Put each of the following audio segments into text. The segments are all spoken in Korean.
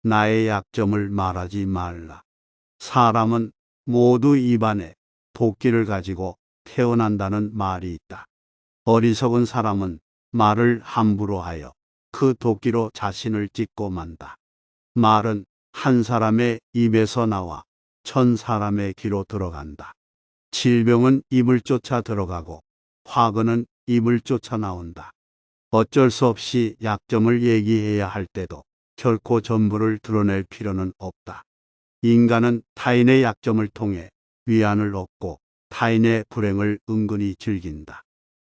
나의 약점을 말하지 말라. 사람은 모두 입안에 도끼를 가지고 태어난다는 말이 있다. 어리석은 사람은 말을 함부로 하여 그 도끼로 자신을 찢고 만다. 말은 한 사람의 입에서 나와 천 사람의 귀로 들어간다. 질병은 입을 쫓아 들어가고 화근은 입을 쫓아 나온다. 어쩔 수 없이 약점을 얘기해야 할 때도 결코 전부를 드러낼 필요는 없다. 인간은 타인의 약점을 통해 위안을 얻고 타인의 불행을 은근히 즐긴다.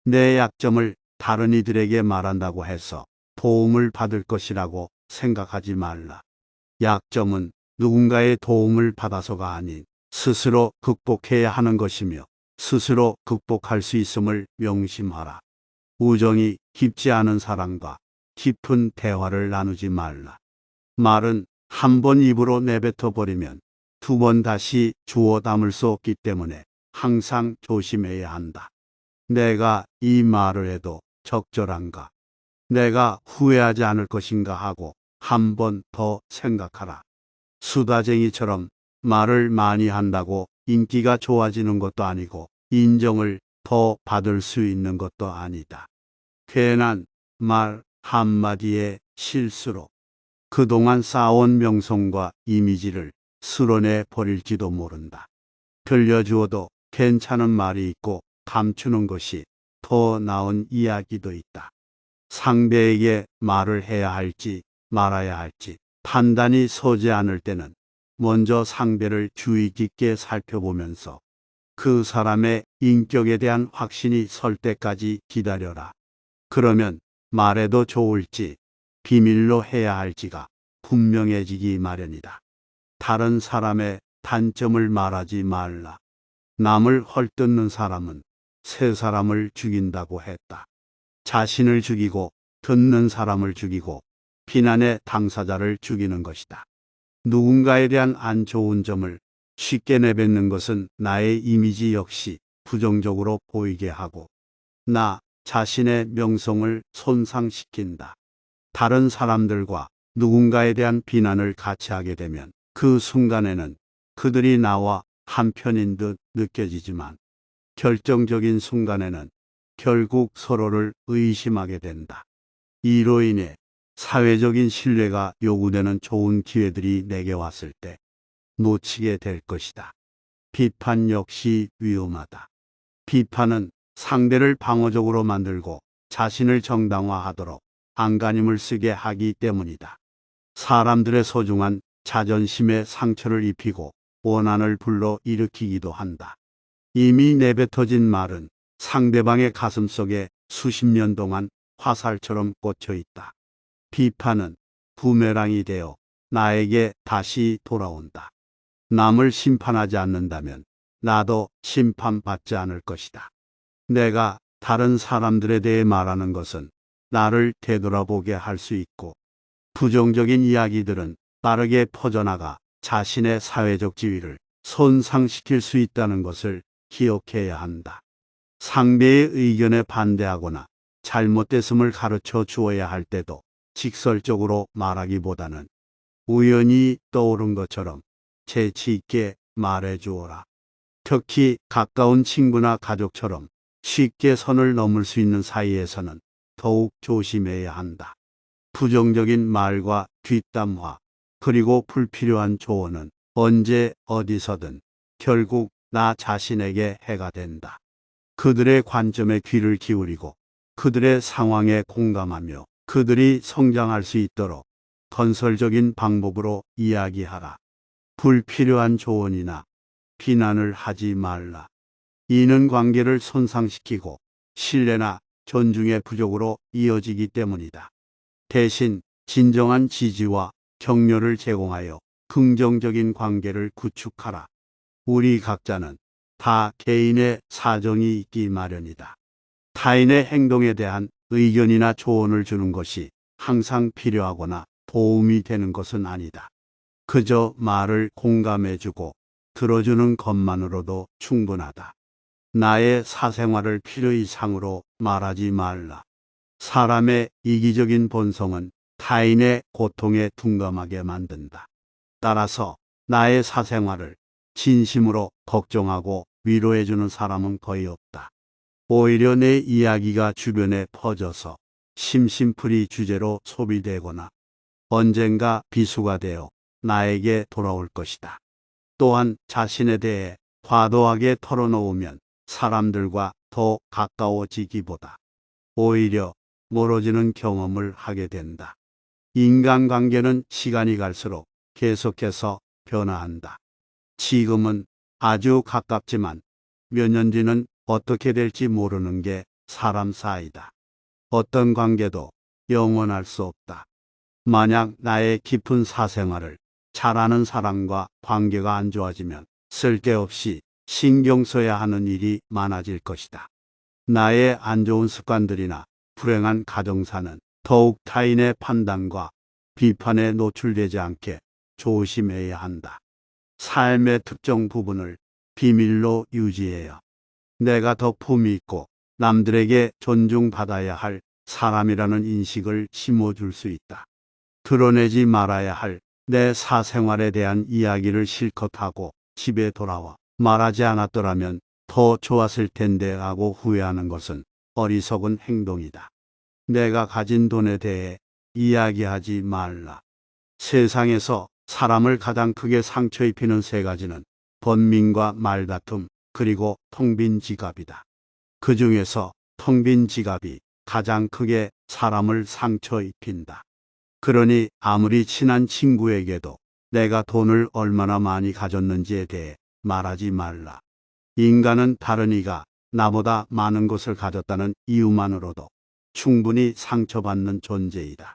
내 약점을 다른 이들에게 말한다고 해서 도움을 받을 것이라고 생각하지 말라. 약점은 누군가의 도움을 받아서가 아닌 스스로 극복해야 하는 것이며 스스로 극복할 수 있음을 명심하라. 우정이 깊지 않은 사람과 깊은 대화를 나누지 말라. 말은 한 번 입으로 내뱉어 버리면 두 번 다시 주워 담을 수 없기 때문에 항상 조심해야 한다. 내가 이 말을 해도 적절한가? 내가 후회하지 않을 것인가 하고 한 번 더 생각하라. 수다쟁이처럼 말을 많이 한다고 인기가 좋아지는 것도 아니고 인정을 더 받을 수 있는 것도 아니다. 괜한 말 한마디의 실수로 그동안 쌓아온 명성과 이미지를 쓸어내 버릴지도 모른다. 들려주어도 괜찮은 말이 있고 감추는 것이 더 나은 이야기도 있다. 상대에게 말을 해야 할지 말아야 할지 판단이 서지 않을 때는 먼저 상대를 주의 깊게 살펴보면서 그 사람의 인격에 대한 확신이 설 때까지 기다려라. 그러면 말해도 좋을지 비밀로 해야 할지가 분명해지기 마련이다. 다른 사람의 단점을 말하지 말라. 남을 헐뜯는 사람은 새 사람을 죽인다고 했다. 자신을 죽이고 듣는 사람을 죽이고 비난의 당사자를 죽이는 것이다. 누군가에 대한 안 좋은 점을 쉽게 내뱉는 것은 나의 이미지 역시 부정적으로 보이게 하고 나 자신의 명성을 손상시킨다. 다른 사람들과 누군가에 대한 비난을 같이 하게 되면 그 순간에는 그들이 나와 한편인 듯 느껴지지만 결정적인 순간에는 결국 서로를 의심하게 된다. 이로 인해 사회적인 신뢰가 요구되는 좋은 기회들이 내게 왔을 때 놓치게 될 것이다. 비판 역시 위험하다. 비판은 상대를 방어적으로 만들고 자신을 정당화하도록 안간힘을 쓰게 하기 때문이다. 사람들의 소중한 자존심에 상처를 입히고 원한을 불러 일으키기도 한다. 이미 내뱉어진 말은 상대방의 가슴속에 수십 년 동안 화살처럼 꽂혀 있다. 비판은 부메랑이 되어 나에게 다시 돌아온다. 남을 심판하지 않는다면 나도 심판받지 않을 것이다. 내가 다른 사람들에 대해 말하는 것은 나를 되돌아보게 할 수 있고 부정적인 이야기들은 빠르게 퍼져나가 자신의 사회적 지위를 손상시킬 수 있다는 것을 기억해야 한다. 상대의 의견에 반대하거나 잘못됐음을 가르쳐 주어야 할 때도 직설적으로 말하기보다는 우연히 떠오른 것처럼 재치 있게 말해 주어라. 특히 가까운 친구나 가족처럼 쉽게 선을 넘을 수 있는 사이에서는 더욱 조심해야 한다. 부정적인 말과 뒷담화, 그리고 불필요한 조언은 언제 어디서든 결국 나 자신에게 해가 된다. 그들의 관점에 귀를 기울이고 그들의 상황에 공감하며 그들이 성장할 수 있도록 건설적인 방법으로 이야기하라. 불필요한 조언이나 비난을 하지 말라. 이는 관계를 손상시키고 신뢰나 존중의 부족으로 이어지기 때문이다. 대신 진정한 지지와 격려를 제공하여 긍정적인 관계를 구축하라. 우리 각자는 다 개인의 사정이 있기 마련이다. 타인의 행동에 대한 의견이나 조언을 주는 것이 항상 필요하거나 도움이 되는 것은 아니다. 그저 말을 공감해주고 들어주는 것만으로도 충분하다. 나의 사생활을 필요 이상으로 말하지 말라. 사람의 이기적인 본성은 타인의 고통에 둔감하게 만든다. 따라서 나의 사생활을 진심으로 걱정하고 위로해주는 사람은 거의 없다. 오히려 내 이야기가 주변에 퍼져서 심심풀이 주제로 소비되거나 언젠가 비수가 되어 나에게 돌아올 것이다. 또한 자신에 대해 과도하게 털어놓으면 사람들과 더 가까워지기보다 오히려 멀어지는 경험을 하게 된다. 인간관계는 시간이 갈수록 계속해서 변화한다. 지금은 아주 가깝지만 몇 년 뒤는 어떻게 될지 모르는 게 사람 사이다. 어떤 관계도 영원할 수 없다. 만약 나의 깊은 사생활을 잘 아는 사람과 관계가 안 좋아지면 쓸데없이 신경 써야 하는 일이 많아질 것이다. 나의 안 좋은 습관들이나 불행한 가정사는 더욱 타인의 판단과 비판에 노출되지 않게 조심해야 한다. 삶의 특정 부분을 비밀로 유지해야 내가 더 품위 있고 남들에게 존중받아야 할 사람이라는 인식을 심어줄 수 있다. 드러내지 말아야 할 내 사생활에 대한 이야기를 실컷 하고 집에 돌아와 말하지 않았더라면 더 좋았을 텐데 하고 후회하는 것은 어리석은 행동이다. 내가 가진 돈에 대해 이야기하지 말라. 세상에서 사람을 가장 크게 상처 입히는 세 가지는 번민과 말다툼, 그리고 텅 빈 지갑이다. 그 중에서 텅 빈 지갑이 가장 크게 사람을 상처 입힌다. 그러니 아무리 친한 친구에게도 내가 돈을 얼마나 많이 가졌는지에 대해 말하지 말라. 인간은 다른 이가 나보다 많은 것을 가졌다는 이유만으로도 충분히 상처받는 존재이다.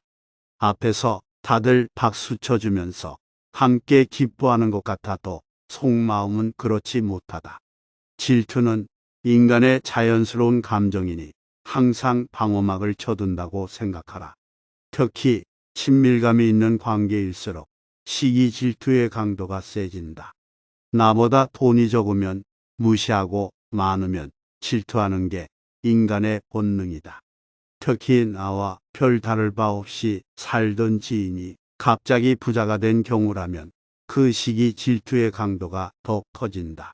앞에서 다들 박수 쳐주면서 함께 기뻐하는 것 같아도 속마음은 그렇지 못하다. 질투는 인간의 자연스러운 감정이니 항상 방어막을 쳐둔다고 생각하라. 특히 친밀감이 있는 관계일수록 시기 질투의 강도가 세진다. 나보다 돈이 적으면 무시하고 많으면 질투하는 게 인간의 본능이다. 특히 나와 별 다를 바 없이 살던 지인이 갑자기 부자가 된 경우라면 그 시기 질투의 강도가 더 커진다.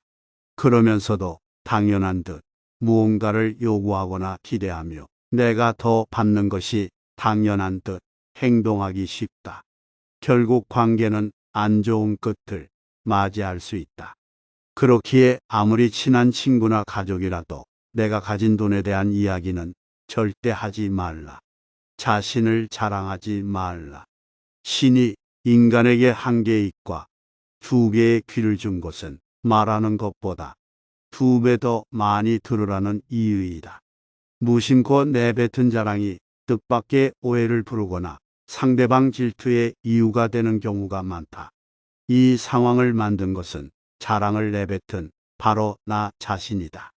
그러면서도 당연한 듯 무언가를 요구하거나 기대하며 내가 더 받는 것이 당연한 듯 행동하기 쉽다. 결국 관계는 안 좋은 끝을 맞이할 수 있다. 그렇기에 아무리 친한 친구나 가족이라도 내가 가진 돈에 대한 이야기는 절대 하지 말라. 자신을 자랑하지 말라. 신이 인간에게 한 개의 입과 두 개의 귀를 준 것은 말하는 것보다 두 배 더 많이 들으라는 이유이다. 무심코 내뱉은 자랑이 뜻밖의 오해를 부르거나 상대방 질투의 이유가 되는 경우가 많다. 이 상황을 만든 것은 자랑을 내뱉은 바로 나 자신이다.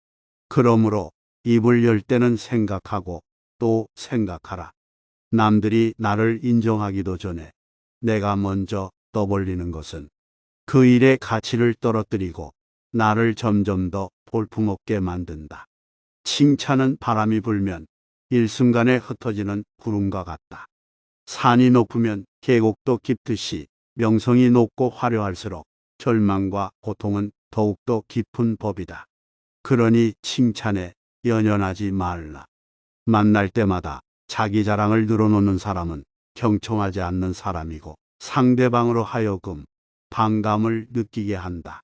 그러므로 입을 열 때는 생각하고 또 생각하라. 남들이 나를 인정하기도 전에 내가 먼저 떠벌리는 것은 그 일의 가치를 떨어뜨리고 나를 점점 더 볼품없게 만든다. 칭찬은 바람이 불면 일순간에 흩어지는 구름과 같다. 산이 높으면 계곡도 깊듯이 명성이 높고 화려할수록 절망과 고통은 더욱더 깊은 법이다. 그러니 칭찬에 연연하지 말라. 만날 때마다 자기 자랑을 늘어놓는 사람은 경청하지 않는 사람이고 상대방으로 하여금 반감을 느끼게 한다.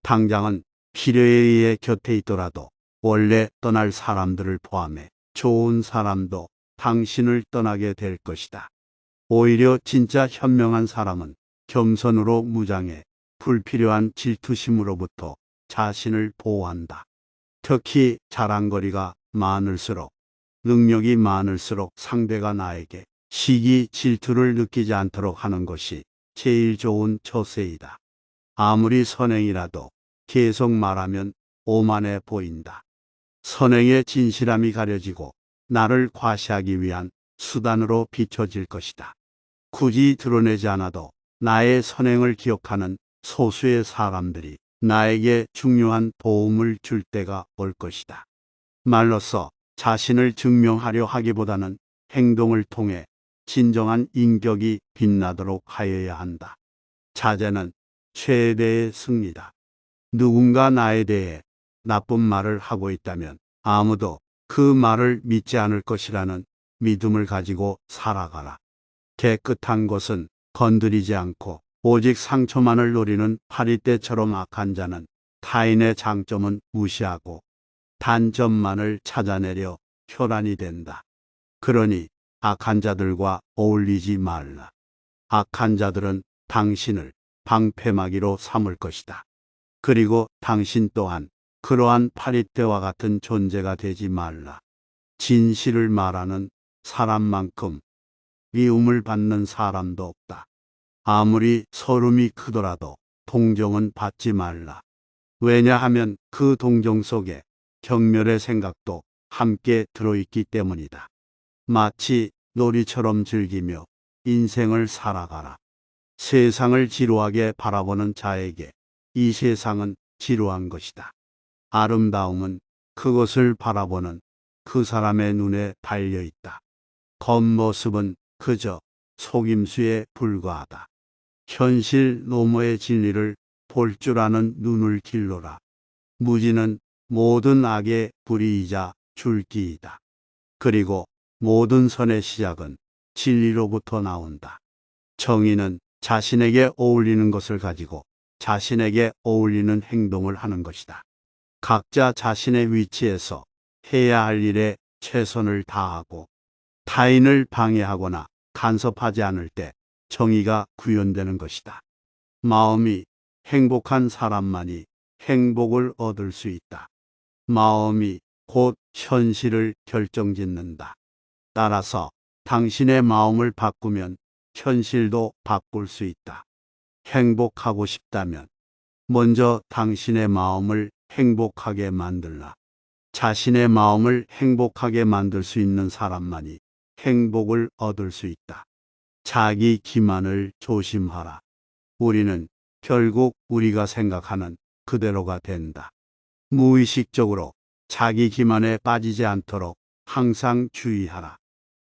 당장은 필요에 의해 곁에 있더라도 원래 떠날 사람들을 포함해 좋은 사람도 당신을 떠나게 될 것이다. 오히려 진짜 현명한 사람은 겸손으로 무장해 불필요한 질투심으로부터 자신을 보호한다. 특히 자랑거리가 많을수록, 능력이 많을수록 상대가 나에게 시기 질투를 느끼지 않도록 하는 것이 제일 좋은 처세이다. 아무리 선행이라도 계속 말하면 오만해 보인다. 선행의 진실함이 가려지고 나를 과시하기 위한 수단으로 비춰질 것이다. 굳이 드러내지 않아도 나의 선행을 기억하는 소수의 사람들이 나에게 중요한 도움을 줄 때가 올 것이다. 말로써 자신을 증명하려 하기보다는 행동을 통해 진정한 인격이 빛나도록 하여야 한다. 자제는 최대의 승리다. 누군가 나에 대해 나쁜 말을 하고 있다면 아무도 그 말을 믿지 않을 것이라는 믿음을 가지고 살아가라. 깨끗한 것은 건드리지 않고 오직 상처만을 노리는 파리떼처럼 악한 자는 타인의 장점은 무시하고 단점만을 찾아내려 혈안이 된다. 그러니 악한 자들과 어울리지 말라. 악한 자들은 당신을 방패막이로 삼을 것이다. 그리고 당신 또한 그러한 파리떼와 같은 존재가 되지 말라. 진실을 말하는 사람만큼 미움을 받는 사람도 없다. 아무리 서름이 크더라도 동정은 받지 말라. 왜냐하면 그 동정 속에 경멸의 생각도 함께 들어있기 때문이다. 마치 놀이처럼 즐기며 인생을 살아가라. 세상을 지루하게 바라보는 자에게 이 세상은 지루한 것이다. 아름다움은 그것을 바라보는 그 사람의 눈에 달려 있다. 겉모습은 그저 속임수에 불과하다. 현실 너머의 진리를 볼 줄 아는 눈을 길러라. 무지는 모든 악의 뿌리이자 줄기이다. 그리고 모든 선의 시작은 진리로부터 나온다. 정의는 자신에게 어울리는 것을 가지고 자신에게 어울리는 행동을 하는 것이다. 각자 자신의 위치에서 해야 할 일에 최선을 다하고 타인을 방해하거나 간섭하지 않을 때 정의가 구현되는 것이다. 마음이 행복한 사람만이 행복을 얻을 수 있다. 마음이 곧 현실을 결정짓는다. 따라서 당신의 마음을 바꾸면 현실도 바꿀 수 있다. 행복하고 싶다면 먼저 당신의 마음을 행복하게 만들라. 자신의 마음을 행복하게 만들 수 있는 사람만이 행복을 얻을 수 있다. 자기 기만을 조심하라. 우리는 결국 우리가 생각하는 그대로가 된다. 무의식적으로 자기 기만에 빠지지 않도록 항상 주의하라.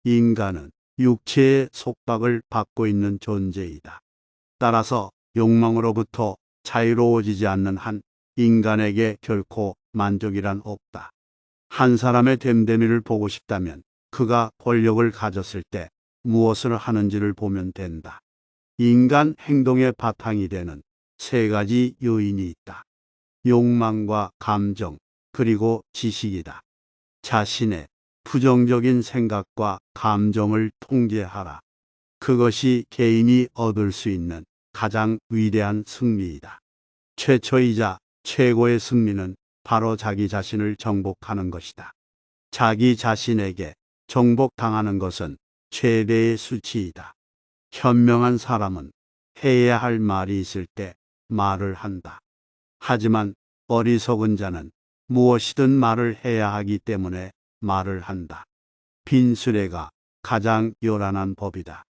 인간은 육체의 속박을 받고 있는 존재이다. 따라서 욕망으로부터 자유로워지지 않는 한 인간에게 결코 만족이란 없다. 한 사람의 됨됨이를 보고 싶다면 그가 권력을 가졌을 때 무엇을 하는지를 보면 된다. 인간 행동의 바탕이 되는 세 가지 요인이 있다. 욕망과 감정, 그리고 지식이다. 자신의 부정적인 생각과 감정을 통제하라. 그것이 개인이 얻을 수 있는 가장 위대한 승리이다. 최초이자 최고의 승리는 바로 자기 자신을 정복하는 것이다. 자기 자신에게 정복당하는 것은 최대의 수치이다. 현명한 사람은 해야 할 말이 있을 때 말을 한다. 하지만 어리석은 자는 무엇이든 말을 해야 하기 때문에 말을 한다. 빈수레가 가장 요란한 법이다.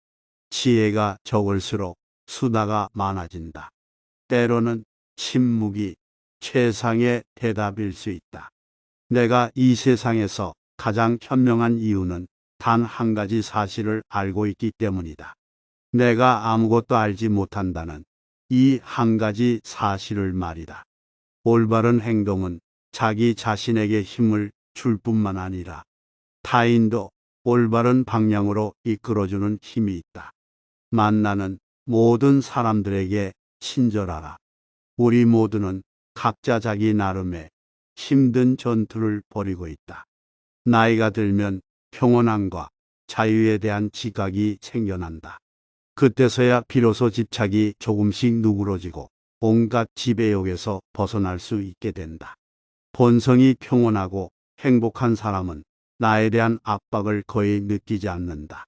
지혜가 적을수록 수다가 많아진다. 때로는 침묵이 최상의 대답일 수 있다. 내가 이 세상에서 가장 현명한 이유는 단 한 가지 사실을 알고 있기 때문이다. 내가 아무것도 알지 못한다는 이 한 가지 사실을 말이다. 올바른 행동은 자기 자신에게 힘을 줄 뿐만 아니라 타인도 올바른 방향으로 이끌어주는 힘이 있다. 만나는 모든 사람들에게 친절하라. 우리 모두는 각자 자기 나름의 힘든 전투를 벌이고 있다. 나이가 들면 평온함과 자유에 대한 지각이 생겨난다. 그때서야 비로소 집착이 조금씩 누그러지고 온갖 지배욕에서 벗어날 수 있게 된다. 본성이 평온하고 행복한 사람은 나에 대한 압박을 거의 느끼지 않는다.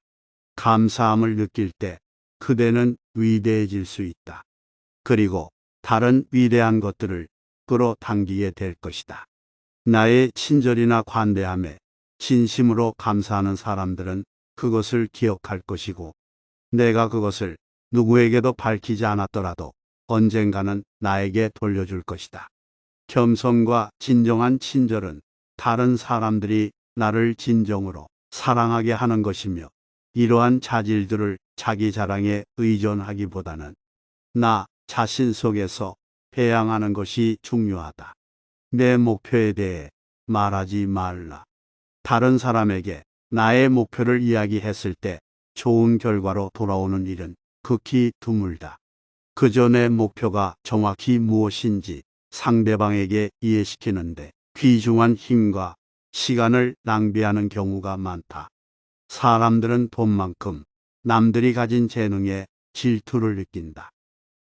감사함을 느낄 때 그대는 위대해질 수 있다. 그리고 다른 위대한 것들을 끌어당기게 될 것이다. 나의 친절이나 관대함에 진심으로 감사하는 사람들은 그것을 기억할 것이고 내가 그것을 누구에게도 밝히지 않았더라도 언젠가는 나에게 돌려줄 것이다. 겸손과 진정한 친절은 다른 사람들이 나를 진정으로 사랑하게 하는 것이며 이러한 자질들을 자기 자랑에 의존하기보다는 나 자신 속에서 배양하는 것이 중요하다. 내 목표에 대해 말하지 말라. 다른 사람에게 나의 목표를 이야기했을 때 좋은 결과로 돌아오는 일은 극히 드물다. 그저 내 목표가 정확히 무엇인지 상대방에게 이해시키는데 귀중한 힘과 시간을 낭비하는 경우가 많다. 사람들은 돈만큼 남들이 가진 재능에 질투를 느낀다.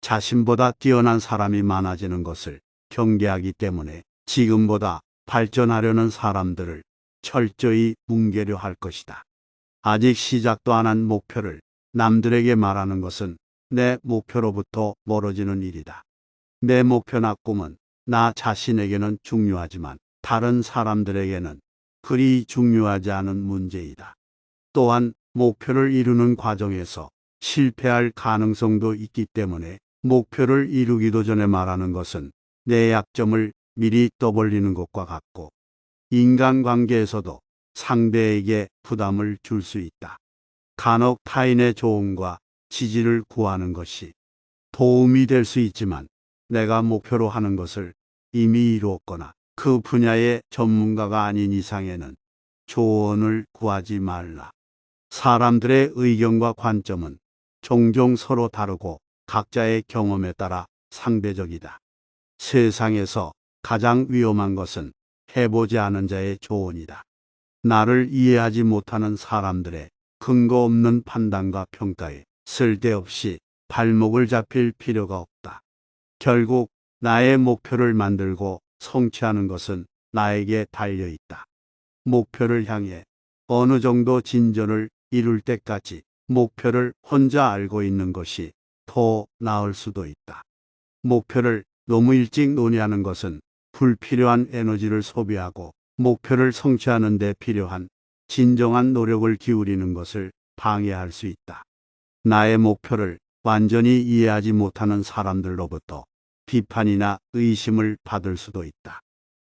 자신보다 뛰어난 사람이 많아지는 것을 경계하기 때문에 지금보다 발전하려는 사람들을 철저히 뭉개려 할 것이다. 아직 시작도 안 한 목표를 남들에게 말하는 것은 내 목표로부터 멀어지는 일이다. 내 목표나 꿈은 나 자신에게는 중요하지만 다른 사람들에게는 그리 중요하지 않은 문제이다. 또한 목표를 이루는 과정에서 실패할 가능성도 있기 때문에 목표를 이루기도 전에 말하는 것은 내 약점을 미리 떠벌리는 것과 같고 인간관계에서도 상대에게 부담을 줄 수 있다. 간혹 타인의 조언과 지지를 구하는 것이 도움이 될 수 있지만 내가 목표로 하는 것을 이미 이루었거나 그 분야의 전문가가 아닌 이상에는 조언을 구하지 말라. 사람들의 의견과 관점은 종종 서로 다르고 각자의 경험에 따라 상대적이다. 세상에서 가장 위험한 것은 해보지 않은 자의 조언이다. 나를 이해하지 못하는 사람들의 근거 없는 판단과 평가에 쓸데없이 발목을 잡힐 필요가 없다. 결국 나의 목표를 만들고 성취하는 것은 나에게 달려 있다. 목표를 향해 어느 정도 진전을 이룰 때까지 목표를 혼자 알고 있는 것이 더 나을 수도 있다. 목표를 너무 일찍 논의하는 것은 불필요한 에너지를 소비하고 목표를 성취하는 데 필요한 진정한 노력을 기울이는 것을 방해할 수 있다. 나의 목표를 완전히 이해하지 못하는 사람들로부터 비판이나 의심을 받을 수도 있다.